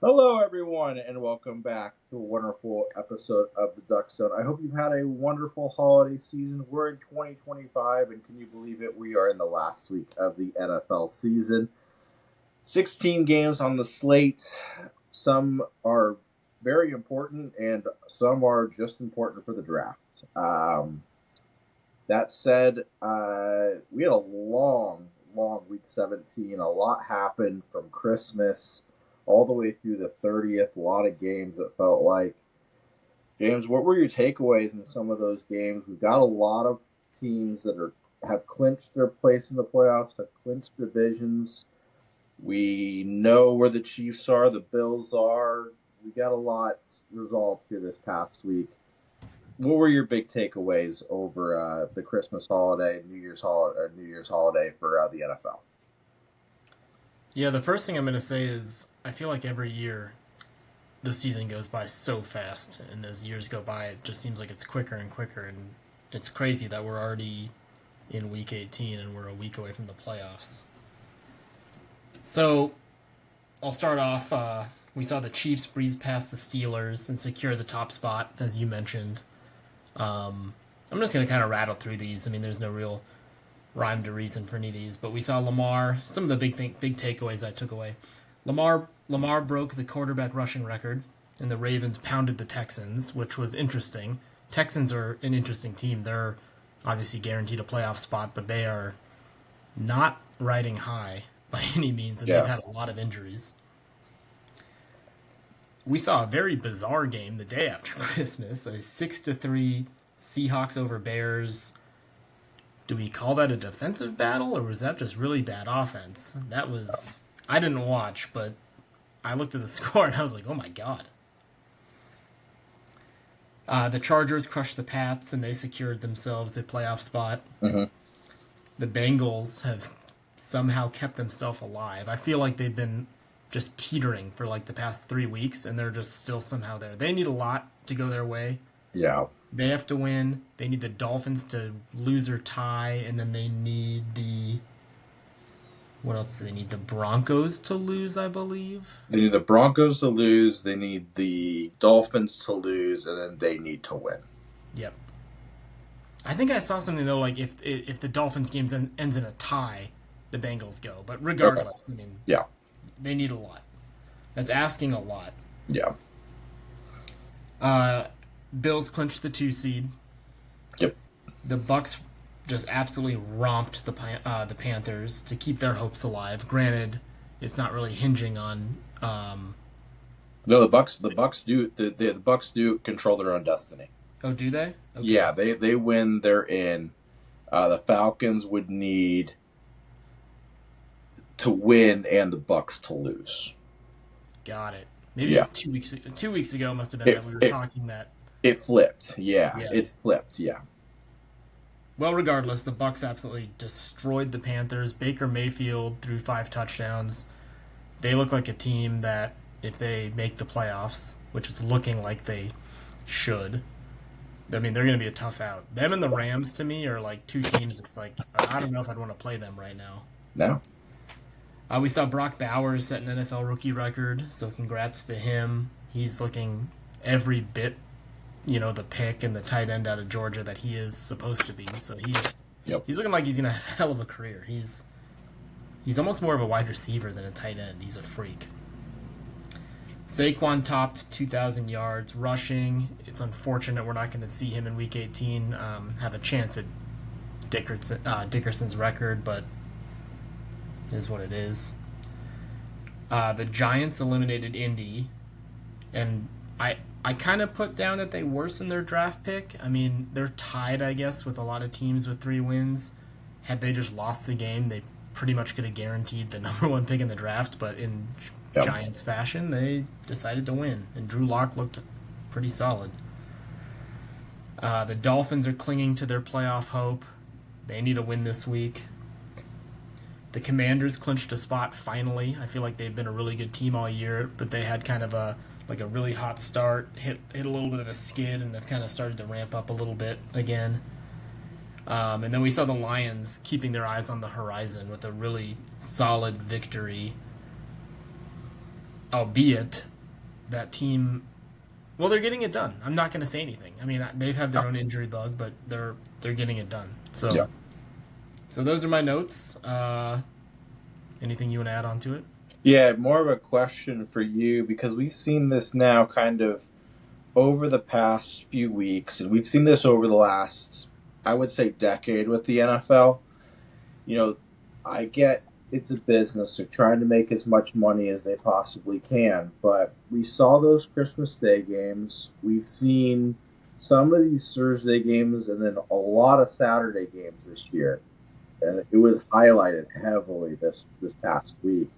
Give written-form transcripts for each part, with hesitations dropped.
Hello, everyone, and welcome back to a wonderful episode of the Duck Zone. I hope you've had a wonderful holiday season. We're in 2025, and can you believe it? We are in the last week of the NFL season. 16 games on the slate. Some are very important, and some are just important for the draft. That said, we had a long week 17. A lot happened from Christmas all the way through the 30th. A lot of games that felt like. James, what were your takeaways in some of those games? We've got a lot of teams that have clinched their place in the playoffs, have clinched divisions. We know where the Chiefs are, the Bills are. We got a lot resolved here this past week. What were your big takeaways over the Christmas holiday, New Year's holiday for the NFL? Yeah, the first thing I'm going to say is I feel like every year the season goes by so fast, and as years go by, it just seems like it's quicker and quicker, and it's crazy that we're already in week 18 and we're a week away from the playoffs. So I'll start off. We saw the Chiefs breeze past the Steelers and secure the top spot, as you mentioned. I'm just going to kind of rattle through these. I mean, there's no real rhyme to reason for any of these, but we saw Lamar. Some of the big takeaways I took away. Lamar broke the quarterback rushing record, and the Ravens pounded the Texans, which was interesting. Texans are an interesting team. They're obviously guaranteed a playoff spot, but they are not riding high by any means, and they've Yeah. had a lot of injuries. We saw a very bizarre game the day after Christmas, a 6-3 Seahawks over Bears. Do we call that a defensive battle, or was that just really bad offense? That was I didn't watch, but I looked at the score and I was like, oh my god. The Chargers crushed the Pats and they secured themselves a playoff spot. Mm-hmm. The Bengals have somehow kept themselves alive. I feel like they've been just teetering for like the past 3 weeks, and they're just still somehow there. They need a lot to go their way. Yeah. They have to win. They need the Dolphins to lose or tie, and then they need the what else do they need? The Broncos to lose, I believe. They need the Broncos to lose. They need the Dolphins to lose, and then they need to win. Yep. I think I saw something though, like if the Dolphins game ends in a tie, the Bengals go. But Okay. regardless, I mean, Yeah. they need a lot. That's asking a lot. Yeah. Uh, Bills clinched the 2 seed. Yep. The Bucks just absolutely romped the Panthers to keep their hopes alive. Granted, it's not really hinging on. No, the Bucks do control their own destiny. Oh, do they? Okay, Yeah, they win. They're in. The Falcons would need to win and the Bucks to lose. got it. Maybe Yeah. it's 2 weeks. 2 weeks ago must have been It that we were it talking that. it flipped. Yeah, Yeah. it's flipped. Yeah. Well, regardless, the Bucks absolutely destroyed the Panthers. Baker Mayfield threw 5 touchdowns. They look like a team that, if they make the playoffs, which it's looking like they should, I mean, they're going to be a tough out. Them and the Rams, to me, are like two teams. It's like, I don't know if I'd want to play them right now. No. We saw Brock Bowers set an NFL rookie record, so congrats to him. He's looking every bit, the pick and the tight end out of Georgia that he is supposed to be. So Yep. he's looking like he's gonna have a hell of a career. He's almost more of a wide receiver than a tight end. He's a freak. Saquon topped 2,000 yards rushing. It's unfortunate we're not going to see him in Week 18 have a chance at Dickerson's record, but it is what it is. The Giants eliminated Indy, and I kind of put down that they worsened their draft pick. I mean, they're tied, I guess, with a lot of teams with 3 wins. Had they just lost the game, they pretty much could have guaranteed the number one pick in the draft, but in Yep. Giants fashion, they decided to win, and Drew Lock looked pretty solid. The Dolphins are clinging to their playoff hope. They need a win this week. The Commanders clinched a spot finally. I feel like they've been a really good team all year, but they had kind of a really hot start, hit a little bit of a skid, and have kind of started to ramp up a little bit again. And then we saw the Lions keeping their eyes on the horizon with a really solid victory, albeit that team, well, they're getting it done. I'm not going to say anything. I mean, they've had their Yeah. own injury bug, but they're getting it done. Yeah. So those are my notes. Anything you want to add on to it? Yeah, more of a question for you because we've seen this now kind of over the past few weeks, and we've seen this over the last, I would say, decade with the NFL. You know, I get it's a business. They're trying to make as much money as they possibly can. But we saw those Christmas Day games. We've seen some of these Thursday games and then a lot of Saturday games this year. And it was highlighted heavily this past week.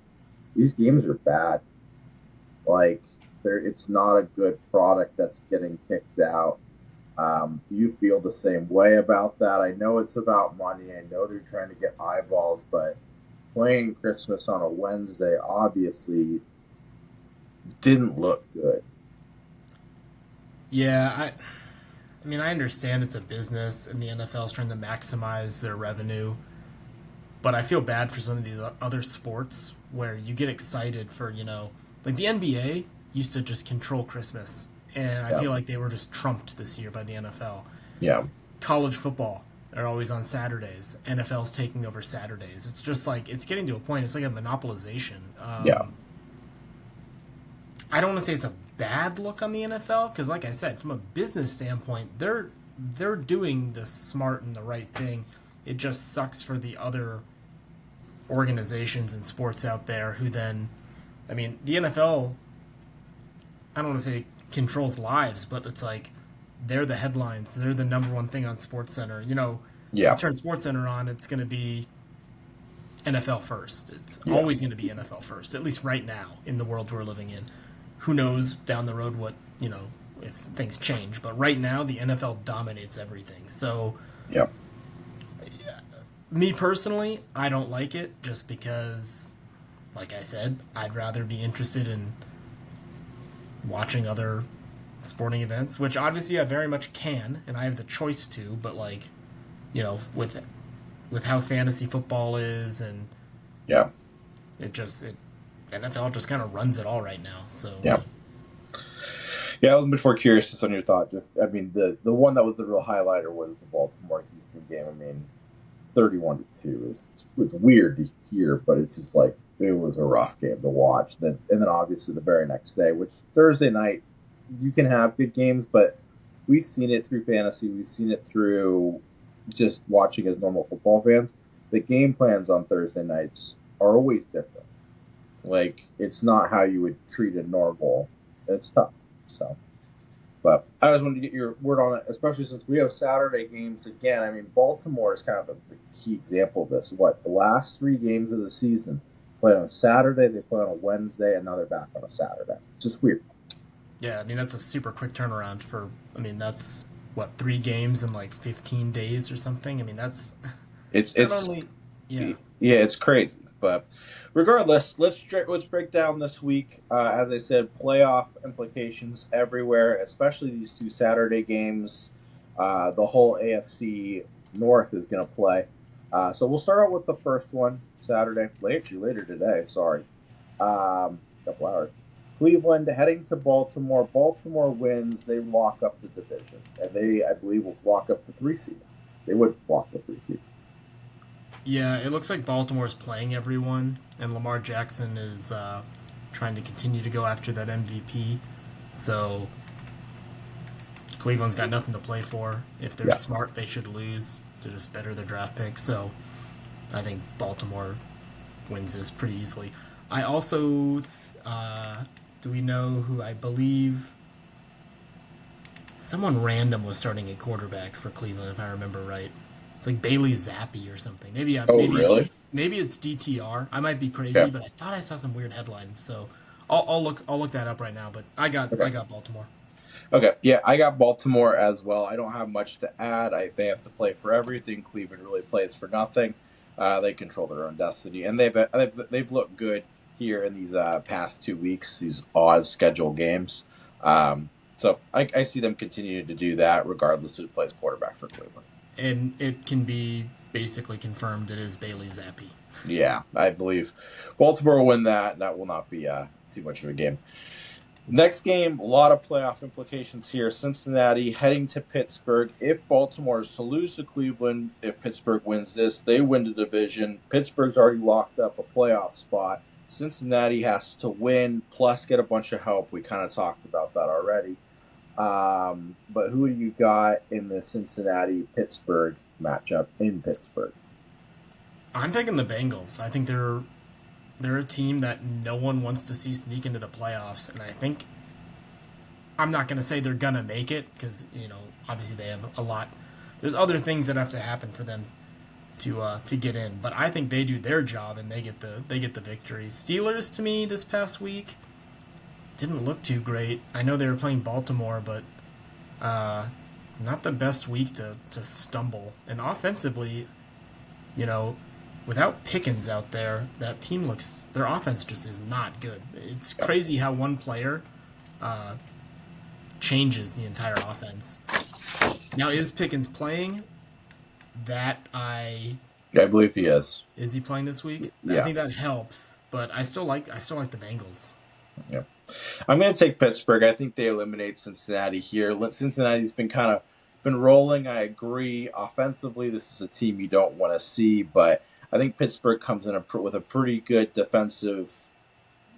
These games are bad. Like, it's not a good product that's getting kicked out. Do you feel the same way about that? I know it's about money. I know they're trying to get eyeballs, but playing Christmas on a Wednesday obviously didn't look good. Yeah, I mean, I understand it's a business and the NFL is trying to maximize their revenue, but I feel bad for some of these other sports where you get excited for, like the NBA used to just control Christmas, and I Yeah, feel like they were just trumped this year by the NFL. yeah, College football are always on Saturdays. NFL's taking over Saturdays. It's just like it's getting to a point. It's like a monopolization. yeah, I don't want to say it's a bad look on the NFL because, like I said, from a business standpoint, they're doing the smart and the right thing. It just sucks for the other organizations and sports out there who then, I mean, the NFL. I don't want to say controls lives, but it's like they're the headlines. They're the number one thing on Sports Center. You yeah, turn Sports Center on, it's going to be NFL first. It's yeah, always going to be NFL first, at least right now in the world we're living in. Who knows down the road what, if things change. But right now, the NFL dominates everything. So, yeah, me personally, I don't like it just because, like I said, I'd rather be interested in watching other sporting events, which obviously I very much can, and I have the choice to. But like, with how fantasy football is, and yeah, it NFL just kind of runs it all right now. So yeah. Yeah, I was much more curious just on your thought. Just, I mean, the one that was the real highlighter was the Baltimore Houston game. I mean, 31-2 is it's weird to hear, but it's just like it was a rough game to watch. And then obviously the very next day, which Thursday night, you can have good games, but we've seen it through fantasy. We've seen it through just watching as normal football fans. The game plans on Thursday nights are always different. Like it's not how you would treat a normal. It's tough. So, but I just wanted to get your word on it, especially since we have Saturday games again. I mean, Baltimore is kind of the key example of this. What the last three games of the season play on a Saturday, they play on a Wednesday, and now they're back on a Saturday. It's just weird. yeah, I mean that's a super quick turnaround for. I mean that's what 3 games in like 15 days or something. I mean that's It's not it's only yeah. Yeah, it's crazy. But regardless, let's break down this week. As I said, playoff implications everywhere, especially these two Saturday games. The whole AFC North is going to play. So we'll start out with the first one Saturday, later today. Sorry, couple hours. Cleveland heading to Baltimore. Baltimore wins. They lock up the division, and they, I believe, will lock up the 3 seed. They would lock the 3 seed. Yeah, it looks like Baltimore's playing everyone, and Lamar Jackson is trying to continue to go after that MVP. So Cleveland's got nothing to play for. If they're Yeah. smart, they should lose to just better their draft pick. So I think Baltimore wins this pretty easily. I also, do we know who I believe? Someone random was starting at quarterback for Cleveland, if I remember right. It's like Bailey Zappi or something. Maybe Oh, really? maybe it's DTR. I might be crazy, Yeah. but I thought I saw some weird headline. So I'll look that up right now. But I got Okay. I got Baltimore. Okay. Yeah, I got Baltimore as well. I don't have much to add. They have to play for everything. Cleveland really plays for nothing. They control their own destiny, and they've looked good here in these past 2 weeks. These odd schedule games. So I see them continuing to do that, regardless of who plays quarterback for Cleveland. And it can be basically confirmed it is Bailey Zappi. Yeah, I believe Baltimore will win that. That will not be too much of a game. Next game, a lot of playoff implications here. Cincinnati heading to Pittsburgh. If Baltimore is to lose to Cleveland, if Pittsburgh wins this, they win the division. Pittsburgh's already locked up a playoff spot. Cincinnati has to win, plus get a bunch of help. We kind of talked about that already. But who do you got in the Cincinnati Pittsburgh matchup in Pittsburgh? I'm picking the Bengals. I think they're a team that no one wants to see sneak into the playoffs, and I think I'm not going to say they're going to make it because obviously they have a lot. There's other things that have to happen for them to get in, but I think they do their job and they get the victory. Steelers to me this past week didn't look too great. I know they were playing Baltimore, but not the best week to stumble. And offensively, you know, without Pickens out there, that team looks their offense just is not good. It's crazy how one player uh, changes the entire offense. Now, is Pickens playing? That I believe he is. Is he playing this week? I Yeah. think that helps, but I still like the Bengals. Yeah. I'm going to take Pittsburgh. I think they eliminate Cincinnati here. Cincinnati's been rolling. I agree. Offensively, this is a team you don't want to see, but I think Pittsburgh comes in with a pretty good defensive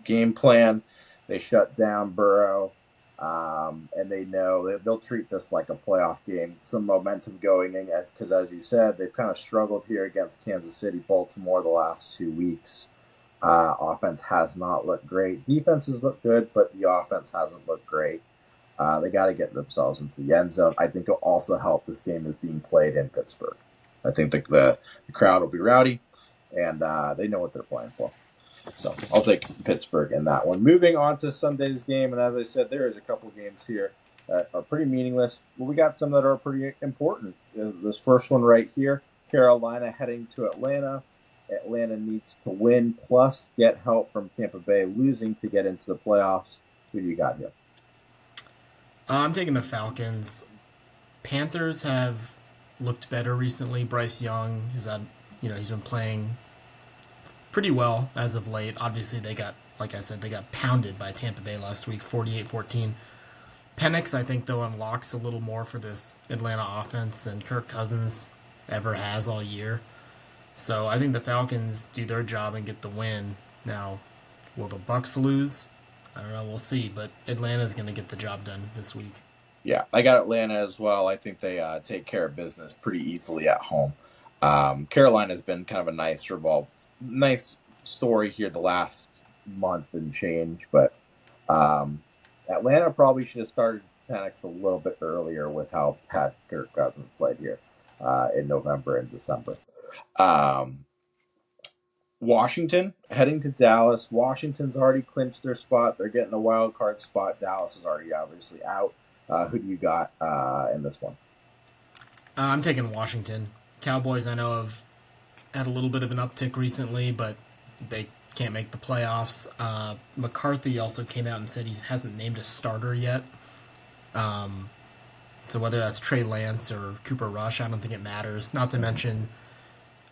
game plan. They shut down Burrow, and they know they'll treat this like a playoff game. Some momentum going in, because as you said, they've kind of struggled here against Kansas City, Baltimore the last 2 weeks. Offense has not looked great. Defenses look good, but the offense hasn't looked great. They got to get themselves into the end zone. I think it'll also help this game is being played in Pittsburgh. I think the crowd will be rowdy, and they know what they're playing for. So I'll take Pittsburgh in that one. Moving on to Sunday's game, and as I said, there is a couple games here that are pretty meaningless, but we got some that are pretty important. This first one right here, Carolina heading to Atlanta. Atlanta needs to win plus get help from Tampa Bay losing to get into the playoffs. Who do you got here? I'm taking the Falcons. Panthers have looked better recently. Bryce Young he's been playing pretty well as of late. Obviously, like I said, they got pounded by Tampa Bay last week, 48-14. Penix, I think, though, unlocks a little more for this Atlanta offense than Kirk Cousins ever has all year. So I think the Falcons do their job and get the win. Now, will the Bucks lose? I don't know. We'll see. But Atlanta's going to get the job done this week. Yeah, I got Atlanta as well. I think they take care of business pretty easily at home. Carolina has been kind of a nice story here the last month and change, but Atlanta probably should have started Penix a little bit earlier with how Pat Kirk Cousins played here in November and December. Um, Washington heading to Dallas. Washington's already clinched their spot. They're getting a wild card spot. Dallas is already obviously out. Who do you got in this one? I'm taking Washington. Cowboys, I know, have had a little bit of an uptick recently, but they can't make the playoffs. McCarthy also came out and said he hasn't named a starter yet. So whether that's Trey Lance or Cooper Rush, I don't think it matters. Not to mention,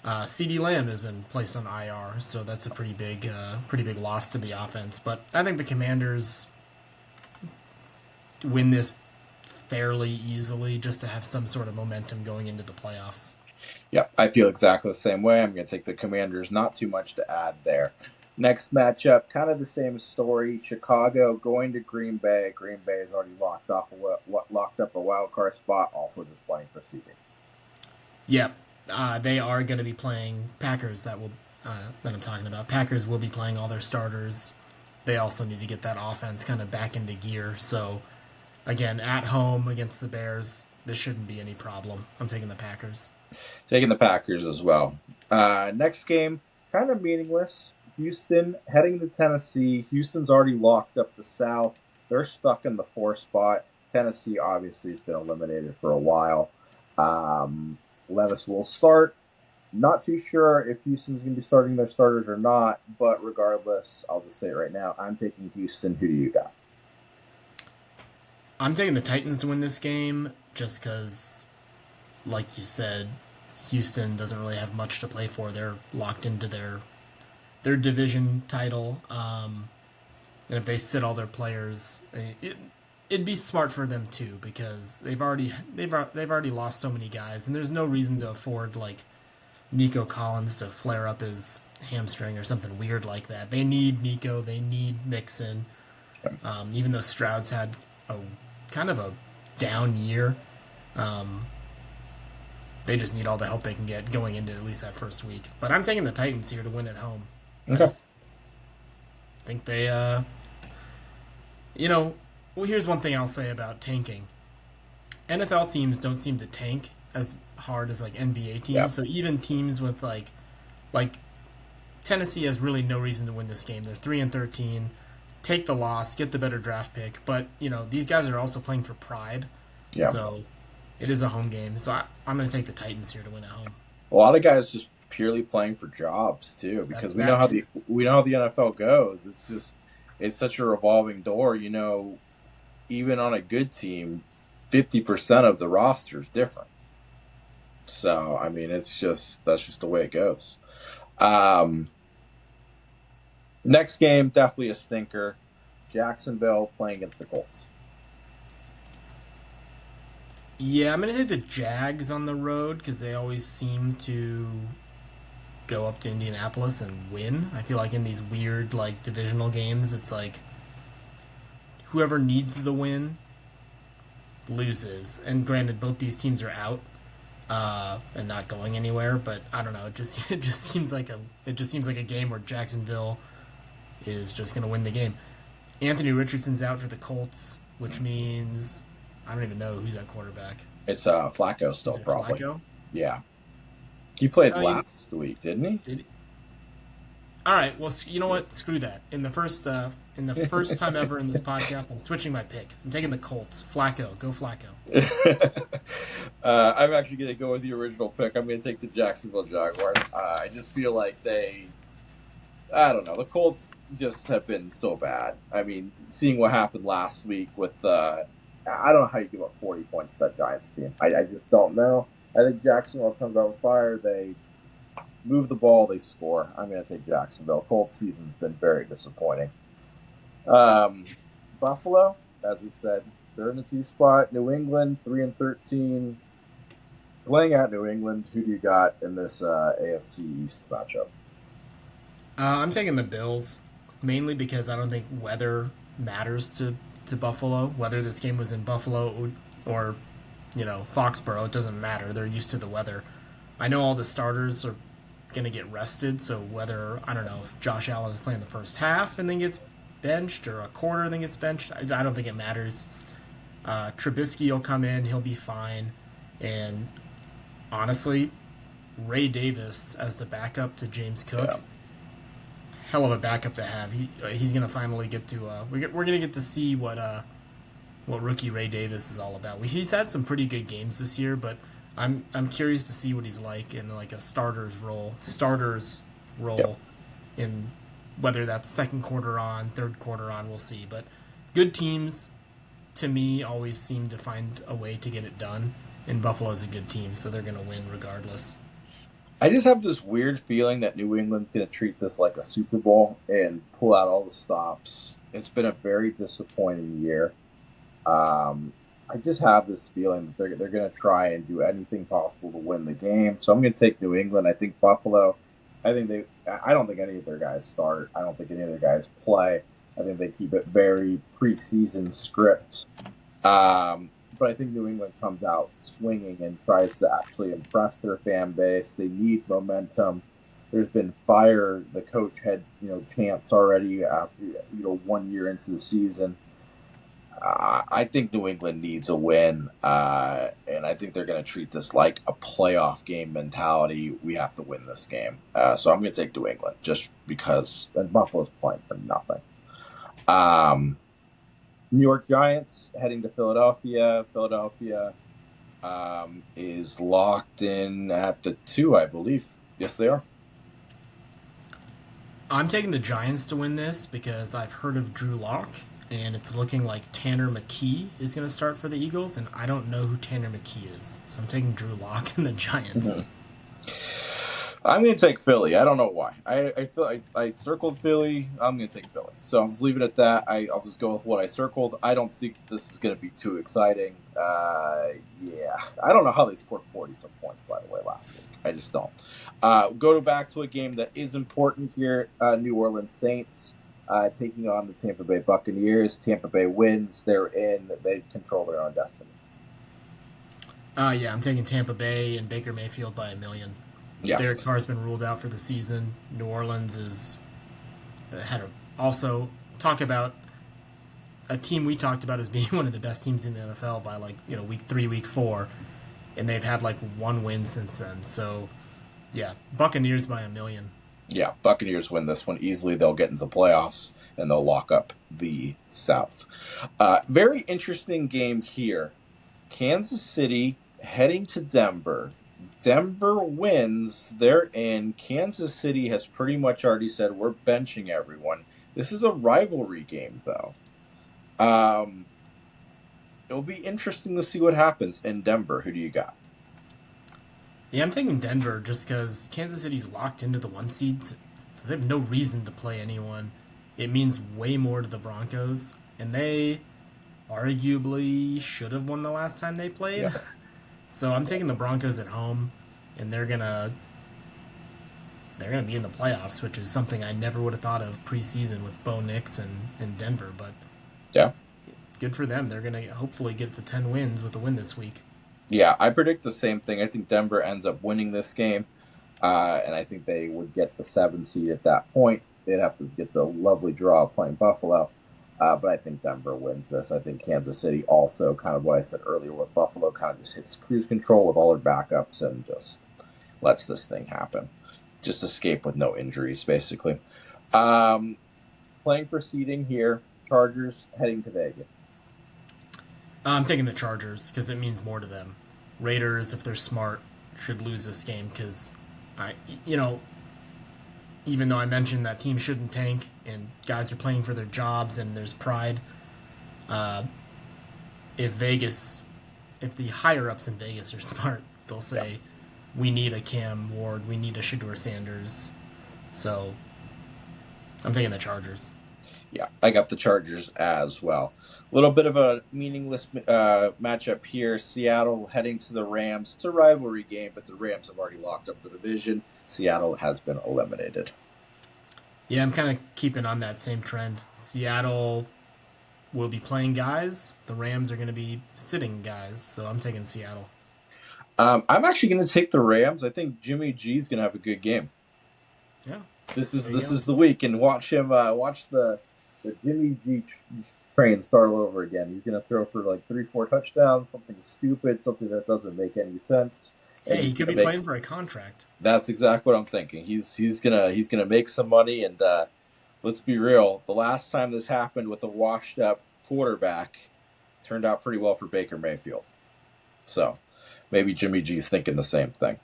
CeeDee Lamb has been placed on IR, so that's a pretty big loss to the offense. But I think the Commanders win this fairly easily, just to have some sort of momentum going into the playoffs. Yeah, I feel exactly the same way. I'm going to take the Commanders. Not too much to add there. Next matchup, kind of the same story. Chicago going to Green Bay. Green Bay has already locked up a wild card spot. Also, just playing for seeding. Yeah, they are going to be playing Packers. That I'm talking about. Packers will be playing all their starters. They also need to get that offense kind of back into gear. So, again, at home against the Bears, this shouldn't be any problem. I'm taking the Packers. Taking the Packers as well. Next game, kind of meaningless. Houston heading to Tennessee. Houston's already locked up the South. They're stuck in the 4th spot. Tennessee obviously has been eliminated for a while. Levis will start. Not too sure if Houston's going to be starting their starters or not, but regardless, I'll just say it right now. I'm taking Houston. Who do you got? I'm taking the Titans to win this game just because, like you said, Houston doesn't really have much to play for. They're locked into their division title. And if they sit all their players, it'd be smart for them too because they've already lost so many guys, and there's no reason to afford like Nico Collins to flare up his hamstring or something weird like that. They need Nico, they need Mixon. Even though Stroud's had a kind of a down year, um, they just need all the help they can get going into at least that first week. But I'm taking the Titans here to win at home. I Okay. just think they, well, here's one thing I'll say about tanking. NFL teams don't seem to tank as hard as like NBA Yeah. teams. So even teams with like Tennessee has really no reason to win this game. They're 3-13. Take the loss, get the better draft pick. But these guys are also playing for pride, Yeah. so it is a home game. So I'm going to take the Titans here to win at home. A lot of guys just purely playing for jobs too, because That we know that how too. the NFL goes. It's such a revolving door. Even on a good team, 50% of the roster is different. So I mean, that's just the way it goes. Um, Next game, definitely a stinker. Jacksonville playing against the Colts. Yeah, I'm going to take the Jags on the road because they always seem to go up to Indianapolis and win. I feel like in these weird like divisional games, it's like whoever needs the win loses. And granted, both these teams are out and not going anywhere. But I don't know. It just seems like a game where Jacksonville is just going to win the game. Anthony Richardson's out for the Colts, which means I don't even know who's at quarterback. It's Flacco Is still it probably. Flacco? Yeah, he played Oh, you last week, didn't he? did. All right. Well, you know what? Screw that. In the first time ever in this podcast, I'm switching my pick. I'm taking the Colts. Flacco. Go Flacco. I'm actually going to go with the original pick. I'm going to take the Jacksonville Jaguars. I just feel like I don't know. The Colts just have been so bad. I mean, seeing what happened last week with, I don't know how you give up 40 points to that Giants team. I just don't know. I think Jacksonville comes out with fire. They move the ball, they score. I'm going to take Jacksonville. Colts season's been very disappointing. Um, Buffalo, as we said, they're in the 2 spot. New England, 3-13. Playing at New England, who do you got in this AFC East matchup? I'm taking the Bills, mainly because I don't think weather matters to Buffalo. Whether this game was in Buffalo or Foxborough, it doesn't matter. They're used to the weather. I know all the starters are going to get rested, so whether, I don't know, if Josh Allen is playing the first half and then gets benched or a quarter then gets benched, I don't think it matters. Trubisky will come in, he'll be fine. And honestly, Ray Davis as the backup to James Cook, Yeah. hell of a backup to have. He's going to finally get to, we're going to get to see what rookie Ray Davis is all about. He's had some pretty good games this year, but I'm curious to see what he's like in like a starter's Yep. role in whether that's second quarter on, third quarter on, we'll see. But good teams to me always seem to find a way to get it done. And Buffalo's a good team, so they're going to win regardless. I just have this weird feeling that New England's going to treat this like a Super Bowl and pull out all the stops. It's been a very disappointing year. Um, I just have this feeling that they're going to try and do anything possible to win the game. So I'm going to take New England. I think Buffalo. I don't think any of their guys start. I don't think any of their guys play. I think they keep it very preseason script. But I think New England comes out swinging and tries to actually impress their fan base. They need momentum. There's been fire. The coach had chance already after 1 year into the season. I think New England needs a win, and I think they're going to treat this like a playoff game mentality. We have to win this game, so I'm going to take New England just because. And Buffalo's playing for nothing. New York Giants heading to Philadelphia. Philadelphia is locked in at the 2, I believe. Yes, they are. I'm taking the Giants to win this because I've heard of Drew Lock, and it's looking like Tanner McKee is going to start for the Eagles, and I don't know who Tanner McKee is. So I'm taking Drew Lock and the Giants. Mhm. I'm going to take Philly. I don't know why. I circled Philly. I'm going to take Philly. So I'm just leaving it at that. I'll just go with what I circled. I don't think this is going to be too exciting. Yeah, I don't know how they scored 40 some points by the way last week. I just don't. Go to back to a game that is important here. New Orleans Saints taking on the Tampa Bay Buccaneers. Tampa Bay wins. They're in. They control their own destiny. Yeah, I'm taking Tampa Bay and Baker Mayfield by a million. Yeah. Derek Carr's been ruled out for the season. New Orleans is had a, also talk about a team we talked about as being one of the best teams in the NFL by week 3, week 4, and they've had like one win since then. So yeah, Buccaneers by a million. Yeah, Buccaneers win this one easily. They'll get into the playoffs and they'll lock up the South. Very interesting game here. Kansas City heading to Denver. Denver wins. They're in. Kansas City has pretty much already said we're benching everyone. This is a rivalry game, though. It'll be interesting to see what happens in Denver. Who do you got? Yeah, I'm taking Denver just because Kansas City's locked into the 1 seed, so they have no reason to play anyone. It means way more to the Broncos, and they arguably should have won the last time they played. Yeah. So I'm taking the Broncos at home, and they're gonna be in the playoffs, which is something I never would have thought of preseason with Bo Nix and Denver. But Yeah. good for them. They're gonna hopefully get to 10 wins with a win this week. Yeah, I predict the same thing. I think Denver ends up winning this game, and I think they would get the 7 seed at that point. They'd have to get the lovely draw of playing Buffalo, but I think Denver wins this. I think Kansas City also, kind of what I said earlier with Buffalo, kind of just hits cruise control with all their backups and just lets this thing happen. Just escape with no injuries, basically. Playing proceeding here, Chargers heading to Vegas. I'm taking the Chargers because it means more to them. Raiders, if they're smart, should lose this game because I, you know, even though I mentioned that teams shouldn't tank and guys are playing for their jobs and there's pride, uh, if Vegas, if the higher ups in Vegas are smart, they'll say, we need a Cam Ward, we need a Shador Sanders. So I'm taking the Chargers. Yeah, I got the Chargers as well. A little bit of a meaningless matchup here. Seattle heading to the Rams. It's a rivalry game, but the Rams have already locked up the division. Seattle has been eliminated. Yeah, I'm kind of keeping on that same trend. Seattle will be playing guys. The Rams are going to be sitting guys. So I'm taking Seattle. I'm actually going to take the Rams. I think Jimmy G's going to have a good game. Yeah. This is the week, and watch him watch the Jimmy G train start all over again. He's going to throw for like 3-4 touchdowns, something stupid, something that doesn't make any sense. Hey, he could be playing for a contract. That's exactly what I'm thinking. He's gonna make some money, and let's be real. The last time this happened with a washed up quarterback turned out pretty well for Baker Mayfield. So maybe Jimmy G's thinking the same thing.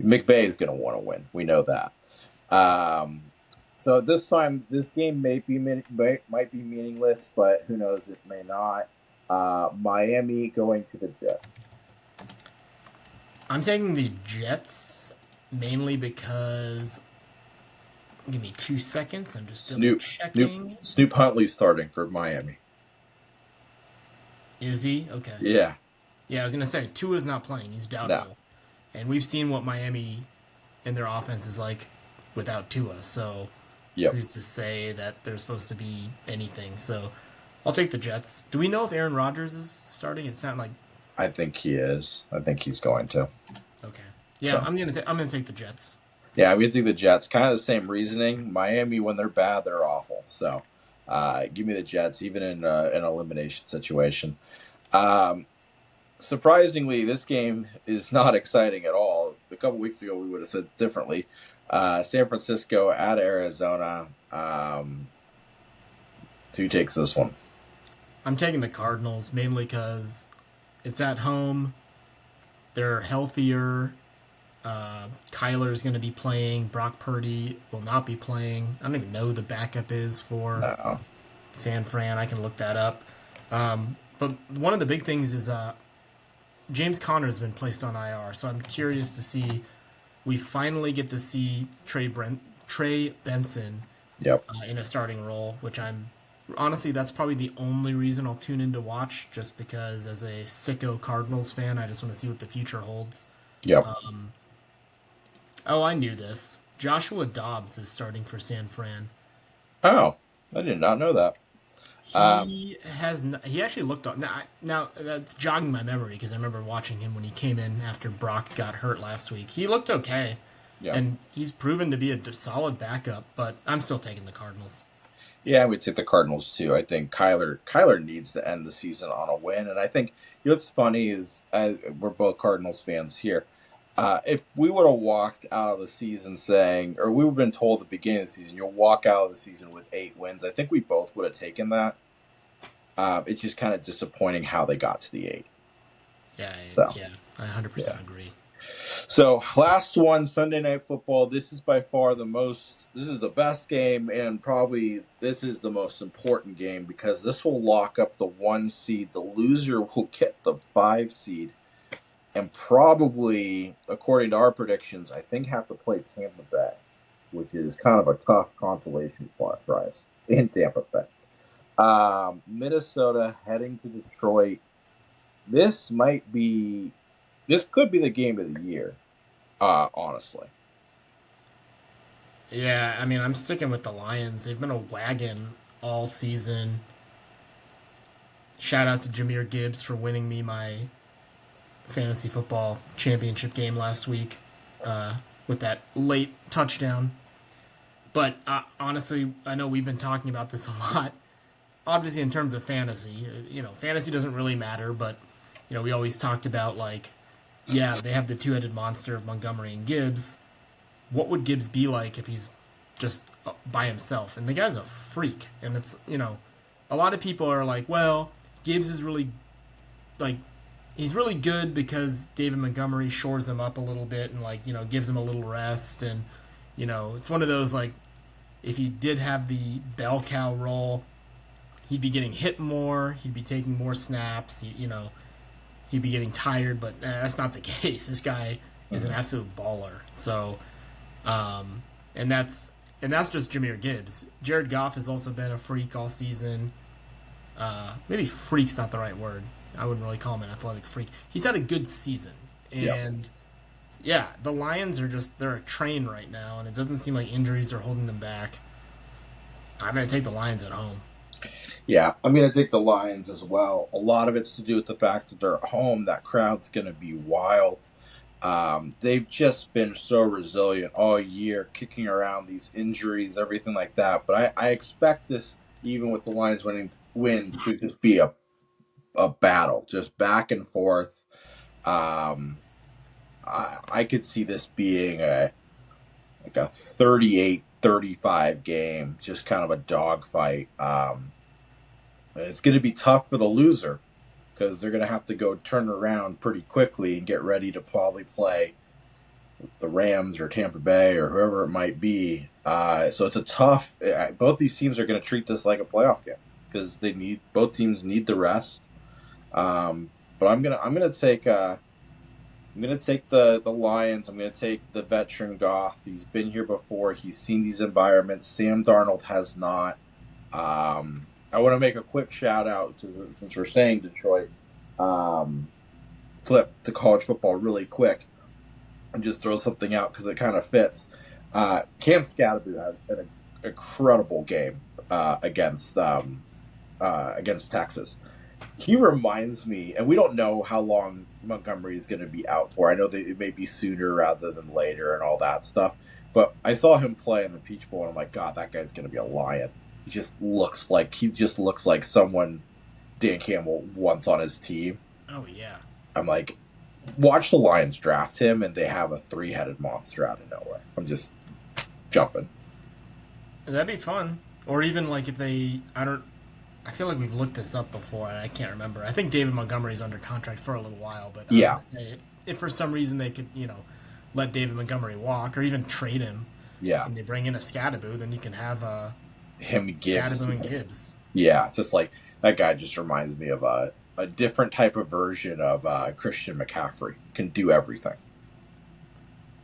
McVay is gonna want to win. We know that. So this time, this game might be meaningless, but who knows? It may not. Miami going to the Jets. I'm taking the Jets mainly because. Give me 2 seconds. I'm just double checking. Snoop Huntley's starting for Miami. Is he? Okay. Yeah. Yeah, I was gonna say Tua's not playing. He's doubtful, No. and we've seen what Miami and their offense is like without Tua. So Yep. who's to say that they're supposed to be anything? So I'll take the Jets. Do we know if Aaron Rodgers is starting? It sounded like. I think he is. I think he's going to. Okay. Yeah, So. I'm gonna take the Jets. Yeah, I'm going to take the Jets. Kind of the same reasoning. Miami, when they're bad, they're awful. So give me the Jets, even in an elimination situation. Surprisingly, this game is not exciting at all. A couple weeks ago, we would have said differently. San Francisco at Arizona. Who takes this one? I'm taking the Cardinals mainly because it's at home. They're healthier. Kyler's going to be playing. Brock Purdy will not be playing. I don't even know who the backup is for No. San Fran. I can look that up. But one of the big things is James Conner has been placed on IR, so I'm curious to see we finally get to see Trey Benson Yep. in a starting role, which I'm honestly that's probably the only reason I'll tune in to watch, just because as a sicko Cardinals fan, I just want to see what the future holds. Yep. Oh, I knew this. Joshua Dobbs is starting for San Fran. Oh, I did not know that. Um, He actually looked up now. That's jogging my memory because I remember watching him when he came in after Brock got hurt last week. He looked okay, yeah. and he's proven to be a solid backup. But I'm still taking the Cardinals. Yeah, I would take the Cardinals too. I think Kyler needs to end the season on a win, and I think what's funny is we're both Cardinals fans here. If we would have walked out of the season saying, or we would have been told at the beginning of the season, you'll walk out of the season with 8 wins, I think we both would have taken that. It's just kind of disappointing how they got to the 8. Yeah, So yeah, I 100% yeah. agree. So last one, Sunday Night Football. This is by far the most. This is the best game, and probably this is the most important game because this will lock up the 1 seed. The loser will get the 5 seed, and probably, according to our predictions, I think have to play Tampa Bay, which is kind of a tough consolation prize in Tampa Bay. Minnesota heading to Detroit. This might be. This could be the game of the year. Honestly. Yeah, I mean, I'm sticking with the Lions. They've been a wagon all season. Shout out to Jameer Gibbs for winning me my fantasy football championship game last week with that late touchdown. But honestly, I know we've been talking about this a lot. Obviously, in terms of fantasy, fantasy doesn't really matter, but we always talked about like, yeah, they have the two-headed monster of Montgomery and Gibbs. What would Gibbs be like if he's just by himself? And the guy's a freak, and it's a lot of people are like, well, Gibbs is really like he's really good because David Montgomery shores him up a little bit and like gives him a little rest, and it's one of those like if he did have the bell cow role, he'd be getting hit more, he'd be taking more snaps, he'd be getting tired, but that's not the case. This guy is an absolute baller. So, and that's just Jameer Gibbs. Jared Goff has also been a freak all season. Maybe freak's not the right word. I wouldn't really call him an athletic freak. He's had a good season, and yeah, the Lions are they're a train right now, and it doesn't seem like injuries are holding them back. I'm gonna take the Lions at home. Yeah, I'm going to take the Lions as well. A lot of it's to do with the fact that they're at home. That crowd's going to be wild. They've just been so resilient all year, kicking around these injuries, everything like that. But I expect this, even with the Lions win to just be a battle, just back and forth. I could see this being a 38-35 game, just kind of a dogfight. It's going to be tough for the loser because they're going to have to go turn around pretty quickly and get ready to probably play the Rams or Tampa Bay or whoever it might be. So it's a tough. Both these teams are going to treat this like a playoff game because both teams need the rest. But I'm gonna take the Lions. I'm gonna take the veteran Goff. He's been here before. He's seen these environments. Sam Darnold has not. I want to make a quick shout out since we're saying Detroit. Flip to college football really quick and just throw something out because it kind of fits. Cam Scadaboo had an incredible game against Texas. He reminds me, and we don't know how long Montgomery is going to be out for. I know that it may be sooner rather than later and all that stuff. But I saw him play in the Peach Bowl, and I'm like, God, that guy's going to be a lion. He just looks like someone Dan Campbell wants on his team. Oh yeah. I'm like, watch the Lions draft him, and they have a 3-headed monster out of nowhere. I'm just jumping. That'd be fun. Or even like if I feel like we've looked this up before, and I can't remember. I think David Montgomery's under contract for a little while, but I was gonna say, if for some reason they could, let David Montgomery walk or even trade him, and they bring in a Scadaboo, then you can have him Gibbs. Scadaboo and Gibbs. Yeah, it's just like that guy just reminds me of a different type of version of Christian McCaffrey. Can do everything.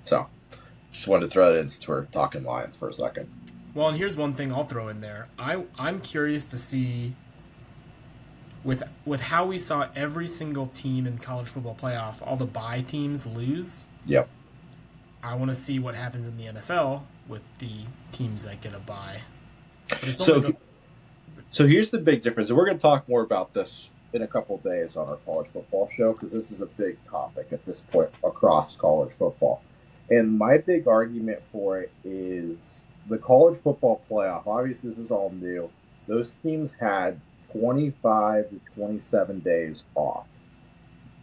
So, Just wanted to throw that in since we're talking Lions for a second. Well, and here's one thing I'll throw in there. I'm curious to see with how we saw every single team in college football playoff, all the bye teams lose. Yep. I want to see what happens in the NFL with the teams that get a bye. But it's only So, so here's the big difference, and we're going to talk more about this in a couple of days on our college football show because this is a big topic at this point across college football. And my big argument for it is the college football playoff. Obviously, this is all new. Those teams had 25 to 27 days off.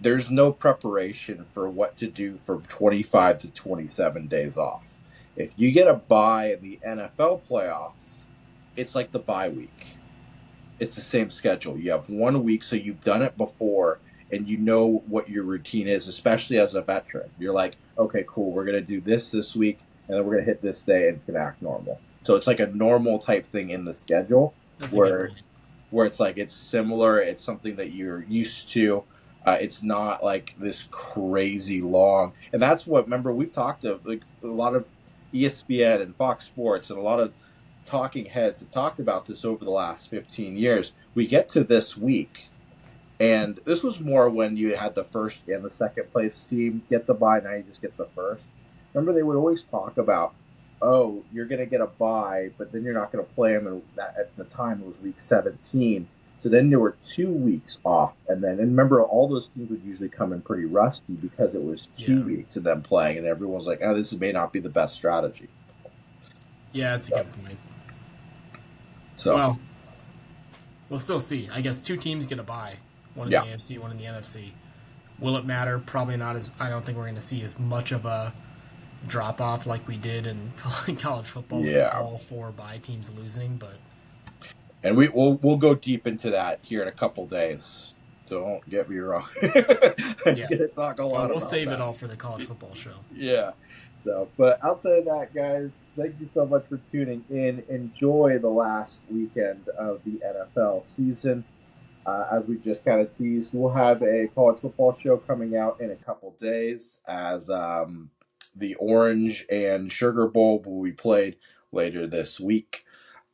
There's no preparation for what to do from 25 to 27 days off. If you get a bye in the NFL playoffs, it's like the bye week. It's the same schedule. You have 1 week, so you've done it before and you know what your routine is, especially as a veteran. You're like, okay, cool, we're going to do this week, and then we're going to hit this day, and it's going to act normal. So it's like a normal type thing in the schedule that's a good where point. where it's like it's similar. It's something that you're used to. It's not like this crazy long, and that's what. Remember, we've talked to like a lot of ESPN and Fox Sports and a lot of talking heads have talked about this over the last 15 years. We get to this week, and this was more when you had the first and the second place team get the bye. Now you just get the first. Remember, they would always talk about, oh, you're going to get a bye, but then you're not going to play them. And that, at the time, it was week 17. So then there were 2 weeks off. And remember, all those teams would usually come in pretty rusty because it was two Yeah. weeks of them playing. And everyone's like, oh, this may not be the best strategy. Yeah, that's a So, good point. so Well, we'll still see. I guess two teams get a bye. One in yeah. the AFC, one in the NFC. Will it matter? Probably not. As I don't think we're going to see as much of a drop off like we did in college football with Yeah. all four bye teams losing. But And we'll go deep into that here in a couple days. Don't get me wrong. I'm yeah, going to talk a lot we'll about save that. it all for the college football show. Yeah. So, but outside of that, guys, thank you so much for tuning in. Enjoy the last weekend of the NFL season. As we just kind of teased, we'll have a college football show coming out in a couple days as the Orange and Sugar Bowl will be played later this week.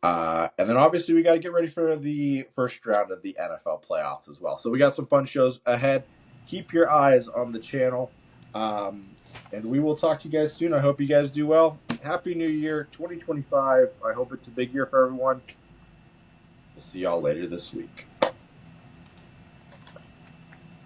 And then obviously we got to get ready for the first round of the NFL playoffs as well. So we got some fun shows ahead. Keep your eyes on the channel. And we will talk to you guys soon. I hope you guys do well. Happy New Year 2025. I hope it's a big year for everyone. We'll see y'all later this week.